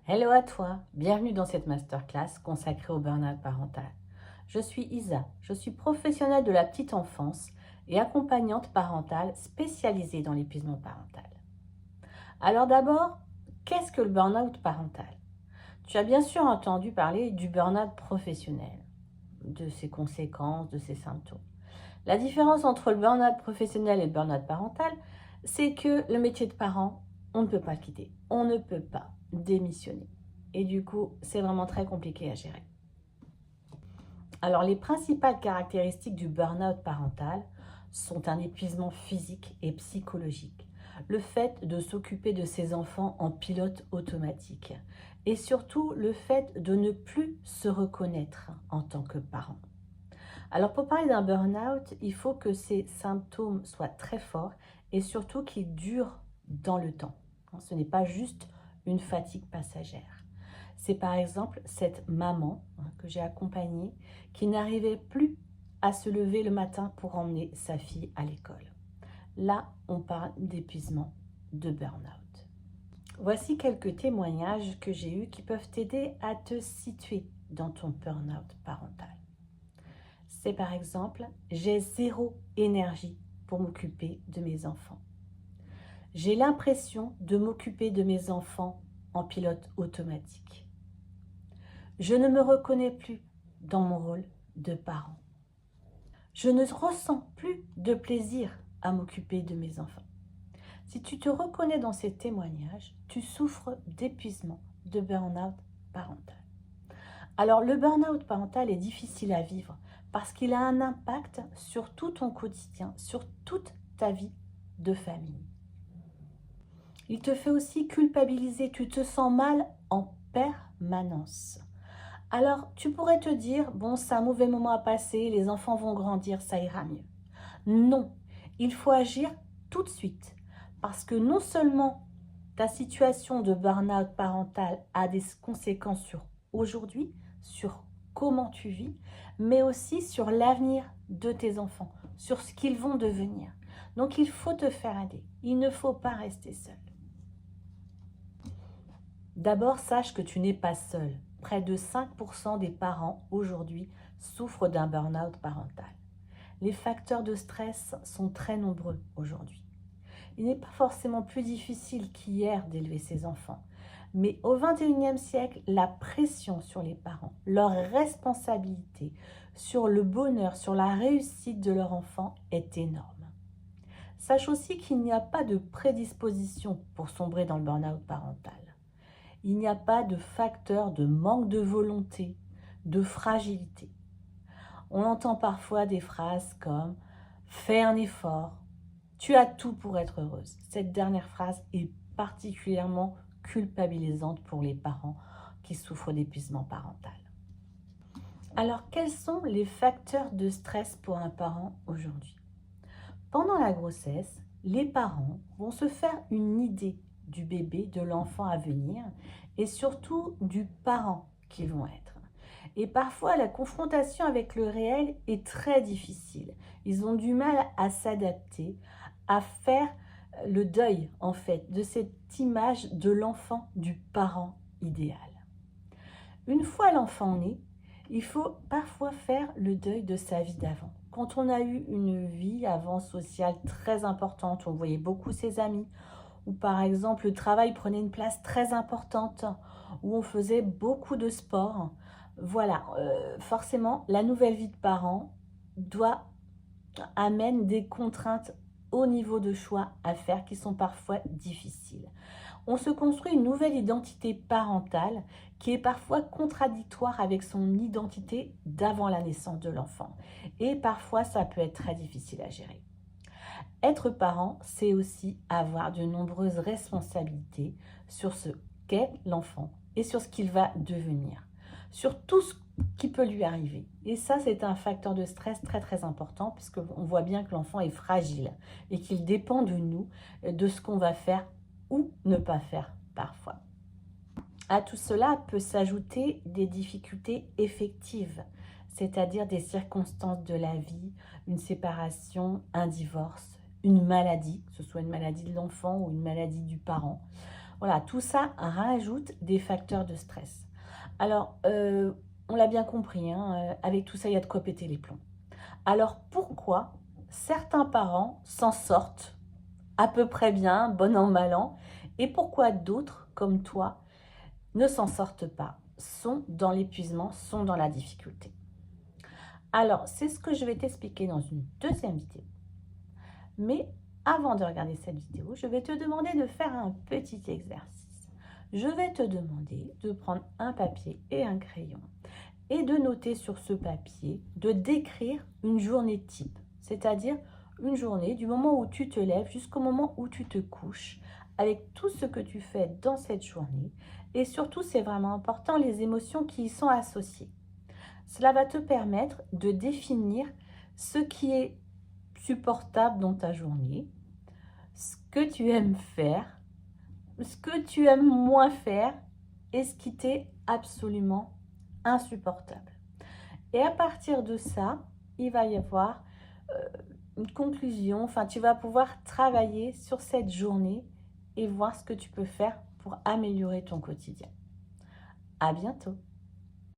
Hello à toi, bienvenue dans cette masterclass consacrée au burn-out parental. Je suis Isa, je suis professionnelle de la petite enfance et accompagnante parentale spécialisée dans l'épuisement parental. Alors d'abord, qu'est-ce que le burn-out parental? Tu as bien sûr entendu parler du burn-out professionnel, de ses conséquences, de ses symptômes. La différence entre le burn-out professionnel et le burn-out parental, c'est que le métier de parent, on ne peut pas le quitter, on ne peut pas démissionner. Et du coup, c'est vraiment très compliqué à gérer. Alors, les principales caractéristiques du burn-out parental sont un épuisement physique et psychologique, le fait de s'occuper de ses enfants en pilote automatique et surtout le fait de ne plus se reconnaître en tant que parent. Alors, pour parler d'un burn-out, il faut que ces symptômes soient très forts et surtout qu'ils durent dans le temps. Ce n'est pas juste une fatigue passagère. C'est par exemple cette maman que j'ai accompagnée qui n'arrivait plus à se lever le matin pour emmener sa fille à l'école. Là, on parle d'épuisement, de burn-out. Voici quelques témoignages que j'ai eus qui peuvent t'aider à te situer dans ton burn-out parental. C'est par exemple, j'ai zéro énergie pour m'occuper de mes enfants. J'ai l'impression de m'occuper de mes enfants en pilote automatique. Je ne me reconnais plus dans mon rôle de parent. Je ne ressens plus de plaisir à m'occuper de mes enfants. Si tu te reconnais dans ces témoignages, tu souffres d'épuisement, de burn-out parental. Alors le burn-out parental est difficile à vivre parce qu'il a un impact sur tout ton quotidien, sur toute ta vie de famille. Il te fait aussi culpabiliser, tu te sens mal en permanence. Alors, tu pourrais te dire, bon, c'est un mauvais moment à passer, les enfants vont grandir, ça ira mieux. Non, il faut agir tout de suite. Parce que non seulement ta situation de burn-out parental a des conséquences sur aujourd'hui, sur comment tu vis, mais aussi sur l'avenir de tes enfants, sur ce qu'ils vont devenir. Donc, il faut te faire aider. Il ne faut pas rester seul. D'abord, sache que tu n'es pas seul. Près de 5% des parents aujourd'hui souffrent d'un burn-out parental. Les facteurs de stress sont très nombreux aujourd'hui. Il n'est pas forcément plus difficile qu'hier d'élever ses enfants. Mais au XXIe siècle, la pression sur les parents, leur responsabilité sur le bonheur, sur la réussite de leur enfant est énorme. Sache aussi qu'il n'y a pas de prédisposition pour sombrer dans le burn-out parental. Il n'y a pas de facteur de manque de volonté, de fragilité. On entend parfois des phrases comme « fais un effort »,« tu as tout pour être heureuse ». Cette dernière phrase est particulièrement culpabilisante pour les parents qui souffrent d'épuisement parental. Alors, quels sont les facteurs de stress pour un parent aujourd'hui? Pendant la grossesse, les parents vont se faire une idée du bébé, de l'enfant à venir et surtout du parent qu'ils vont être. Et parfois, la confrontation avec le réel est très difficile. Ils ont du mal à s'adapter, à faire le deuil, en fait, de cette image de l'enfant, du parent idéal. Une fois l'enfant né, il faut parfois faire le deuil de sa vie d'avant. Quand on a eu une vie avant sociale très importante, on voyait beaucoup ses amis, ou par exemple le travail prenait une place très importante, où on faisait beaucoup de sport. Voilà, forcément, la nouvelle vie de parent amène des contraintes au niveau de choix à faire qui sont parfois difficiles. On se construit une nouvelle identité parentale qui est parfois contradictoire avec son identité d'avant la naissance de l'enfant. Et parfois, ça peut être très difficile à gérer. Être parent, c'est aussi avoir de nombreuses responsabilités sur ce qu'est l'enfant et sur ce qu'il va devenir, sur tout ce qui peut lui arriver. Et ça, c'est un facteur de stress très très important puisqu'on voit bien que l'enfant est fragile et qu'il dépend de nous, de ce qu'on va faire ou ne pas faire parfois. À tout cela peut s'ajouter des difficultés effectives, c'est-à-dire des circonstances de la vie, une séparation, un divorce, une maladie, que ce soit une maladie de l'enfant ou une maladie du parent. Voilà, tout ça rajoute des facteurs de stress. Alors, on l'a bien compris, hein, avec tout ça, il y a de quoi péter les plombs. Alors, pourquoi certains parents s'en sortent à peu près bien, bon an, mal an, et pourquoi d'autres, comme toi, ne s'en sortent pas, sont dans l'épuisement, sont dans la difficulté? Alors, c'est ce que je vais t'expliquer dans une deuxième vidéo. Mais avant de regarder cette vidéo, je vais te demander de faire un petit exercice. Je vais te demander de prendre un papier et un crayon et de noter sur ce papier, de décrire une journée type, c'est-à-dire une journée du moment où tu te lèves jusqu'au moment où tu te couches, avec tout ce que tu fais dans cette journée et surtout, c'est vraiment important, les émotions qui y sont associées. Cela va te permettre de définir ce qui est supportable dans ta journée, ce que tu aimes faire, ce que tu aimes moins faire et ce qui t'est absolument insupportable. Et à partir de ça, il va y avoir une conclusion, enfin tu vas pouvoir travailler sur cette journée et voir ce que tu peux faire pour améliorer ton quotidien. À bientôt!